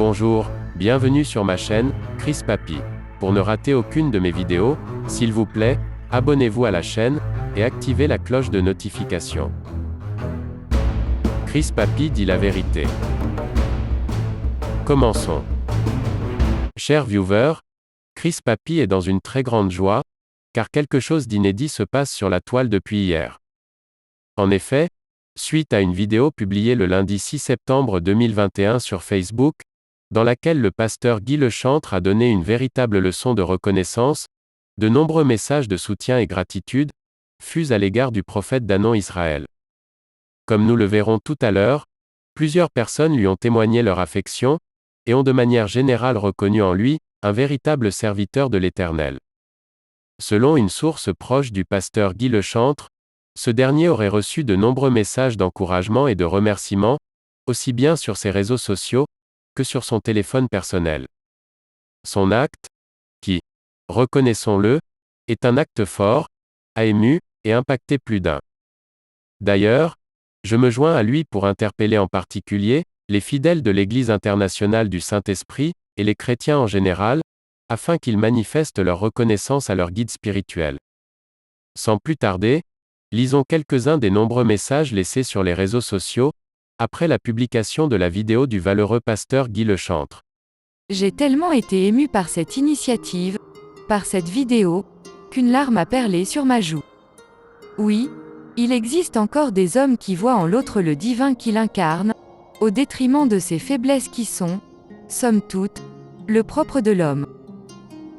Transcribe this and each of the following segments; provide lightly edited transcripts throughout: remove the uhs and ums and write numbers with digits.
Bonjour, bienvenue sur ma chaîne, Chris Papy. Pour ne rater aucune de mes vidéos, s'il vous plaît, abonnez-vous à la chaîne, et activez la cloche de notification. Chris Papy dit la vérité. Commençons. Chers viewers, Chris Papy est dans une très grande joie, car quelque chose d'inédit se passe sur la toile depuis hier. En effet, suite à une vidéo publiée le lundi 6 septembre 2021 sur Facebook, dans laquelle le pasteur Guy Lechantre a donné une véritable leçon de reconnaissance, de nombreux messages de soutien et gratitude fusent à l'égard du prophète d'Anon Israël. Comme nous le verrons tout à l'heure, plusieurs personnes lui ont témoigné leur affection, et ont de manière générale reconnu en lui, un véritable serviteur de l'Éternel. Selon une source proche du pasteur Guy Lechantre, ce dernier aurait reçu de nombreux messages d'encouragement et de remerciement, aussi bien sur ses réseaux sociaux, que sur son téléphone personnel. Son acte, qui, reconnaissons-le, est un acte fort, a ému, et impacté plus d'un. D'ailleurs, je me joins à lui pour interpeller en particulier, les fidèles de l'Église internationale du Saint-Esprit, et les chrétiens en général, afin qu'ils manifestent leur reconnaissance à leur guide spirituel. Sans plus tarder, lisons quelques-uns des nombreux messages laissés sur les réseaux sociaux, après la publication de la vidéo du valeureux pasteur Guy Lechantre. J'ai tellement été ému par cette initiative, par cette vidéo, qu'une larme a perlé sur ma joue. Oui, il existe encore des hommes qui voient en l'autre le divin qu'il incarne, au détriment de ses faiblesses qui sont, somme toute, le propre de l'homme.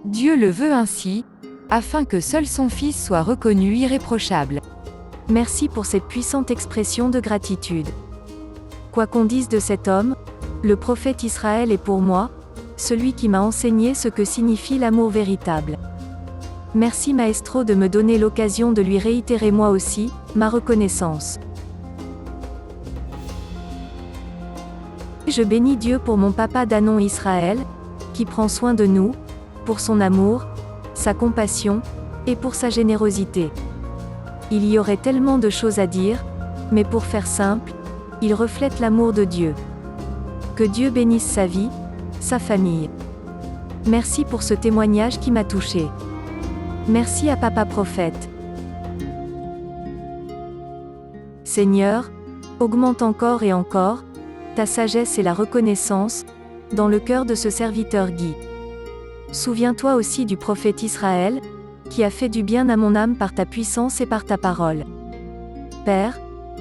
Dieu le veut ainsi, afin que seul son Fils soit reconnu irréprochable. Merci pour cette puissante expression de gratitude. Quoi qu'on dise de cet homme, le prophète Israël est pour moi, celui qui m'a enseigné ce que signifie l'amour véritable. Merci Maestro de me donner l'occasion de lui réitérer moi aussi, ma reconnaissance. Je bénis Dieu pour mon papa d'Anon Israël, qui prend soin de nous, pour son amour, sa compassion, et pour sa générosité. Il y aurait tellement de choses à dire, mais pour faire simple, il reflète l'amour de Dieu. Que Dieu bénisse sa vie, sa famille. Merci pour ce témoignage qui m'a touché. Merci à Papa Prophète. Seigneur, augmente encore et encore ta sagesse et la reconnaissance dans le cœur de ce serviteur Guy. Souviens-toi aussi du prophète Israël, qui a fait du bien à mon âme par ta puissance et par ta parole. Père,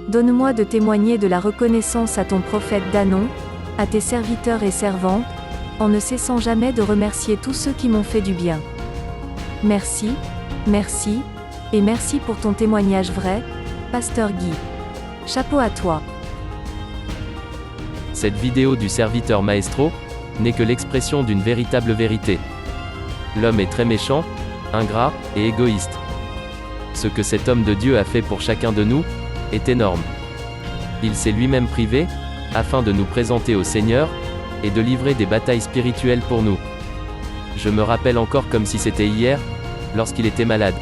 donne-moi de témoigner de la reconnaissance à ton prophète d'Anon, à tes serviteurs et servantes, en ne cessant jamais de remercier tous ceux qui m'ont fait du bien. Merci, merci, et merci pour ton témoignage vrai, Pasteur Guy. Chapeau à toi. Cette vidéo du serviteur Maestro n'est que l'expression d'une véritable vérité. L'homme est très méchant, ingrat et égoïste. Ce que cet homme de Dieu a fait pour chacun de nous est énorme. Il s'est lui-même privé, afin de nous présenter au Seigneur, et de livrer des batailles spirituelles pour nous. Je me rappelle encore comme si c'était hier, lorsqu'il était malade.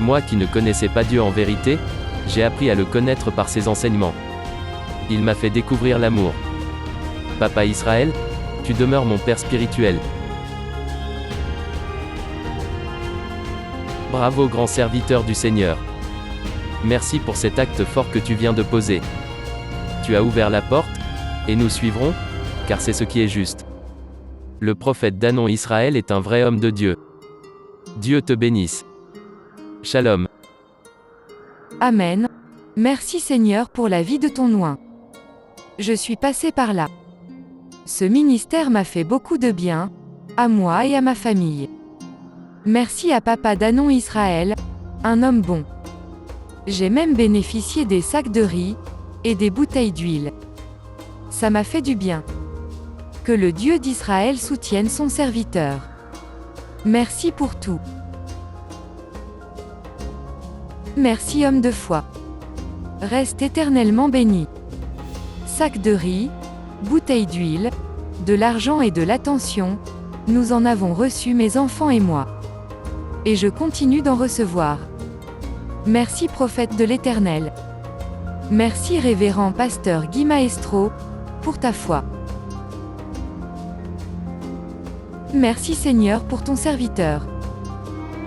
Moi qui ne connaissais pas Dieu en vérité, j'ai appris à le connaître par ses enseignements. Il m'a fait découvrir l'amour. Papa Israël, tu demeures mon père spirituel. Bravo grand serviteur du Seigneur. Merci pour cet acte fort que tu viens de poser. Tu as ouvert la porte, et nous suivrons, car c'est ce qui est juste. Le prophète d'Anon Israël est un vrai homme de Dieu. Dieu te bénisse. Shalom. Amen. Merci Seigneur pour la vie de ton oint. Je suis passé par là. Ce ministère m'a fait beaucoup de bien, à moi et à ma famille. Merci à Papa d'Anon Israël, un homme bon. J'ai même bénéficié des sacs de riz, et des bouteilles d'huile. Ça m'a fait du bien. Que le Dieu d'Israël soutienne son serviteur. Merci pour tout. Merci homme de foi. Reste éternellement béni. Sacs de riz, bouteilles d'huile, de l'argent et de l'attention, nous en avons reçu mes enfants et moi. Et je continue d'en recevoir. Merci prophète de l'Éternel. Merci révérend pasteur Guy Maestro, pour ta foi. Merci Seigneur pour ton serviteur.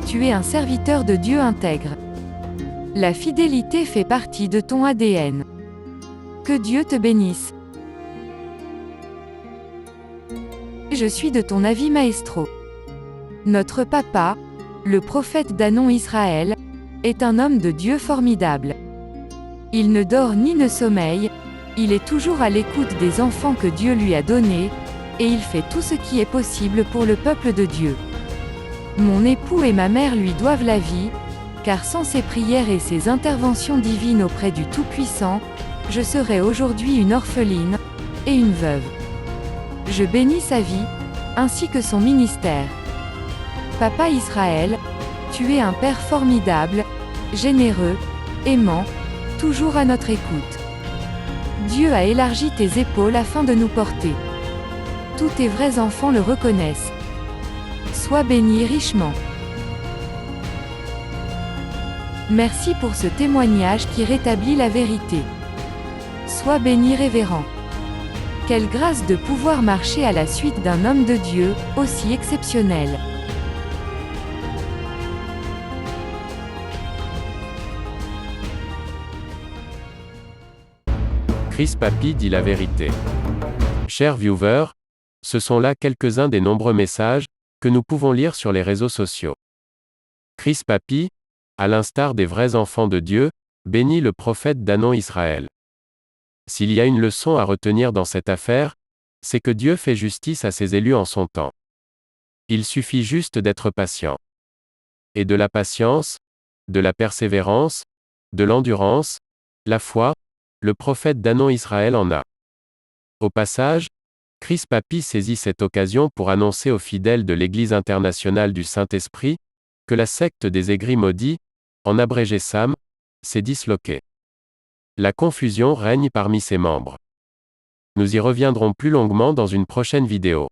Tu es un serviteur de Dieu intègre. La fidélité fait partie de ton ADN. Que Dieu te bénisse. Je suis de ton avis Maestro. Notre papa, le prophète d'Anon Israël, est un homme de Dieu formidable. Il ne dort ni ne sommeille, il est toujours à l'écoute des enfants que Dieu lui a donnés, et il fait tout ce qui est possible pour le peuple de Dieu. Mon époux et ma mère lui doivent la vie, car sans ses prières et ses interventions divines auprès du Tout-Puissant, je serais aujourd'hui une orpheline, et une veuve. Je bénis sa vie, ainsi que son ministère. Papa Israël, tu es un Père formidable, généreux, aimant, toujours à notre écoute. Dieu a élargi tes épaules afin de nous porter. Tous tes vrais enfants le reconnaissent. Sois béni richement. Merci pour ce témoignage qui rétablit la vérité. Sois béni révérend. Quelle grâce de pouvoir marcher à la suite d'un homme de Dieu, aussi exceptionnel. Chris Papy dit la vérité. Chers viewers, ce sont là quelques-uns des nombreux messages que nous pouvons lire sur les réseaux sociaux. Chris Papy, à l'instar des vrais enfants de Dieu, bénit le prophète d'Anon Israël. S'il y a une leçon à retenir dans cette affaire, c'est que Dieu fait justice à ses élus en son temps. Il suffit juste d'être patient. Et de la patience, de la persévérance, de l'endurance, la foi, le prophète d'Anon Israël en a. Au passage, Chris Papy saisit cette occasion pour annoncer aux fidèles de l'Église internationale du Saint-Esprit que la secte des aigris maudits, en abrégé SAM, s'est disloquée. La confusion règne parmi ses membres. Nous y reviendrons plus longuement dans une prochaine vidéo.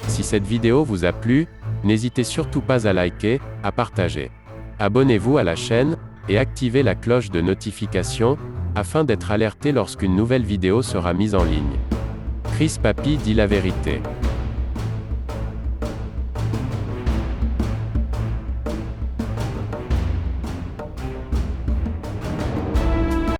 Si cette vidéo vous a plu, n'hésitez surtout pas à liker, à partager. Abonnez-vous à la chaîne, et activez la cloche de notification, afin d'être alerté lorsqu'une nouvelle vidéo sera mise en ligne. Chris Papy dit la vérité.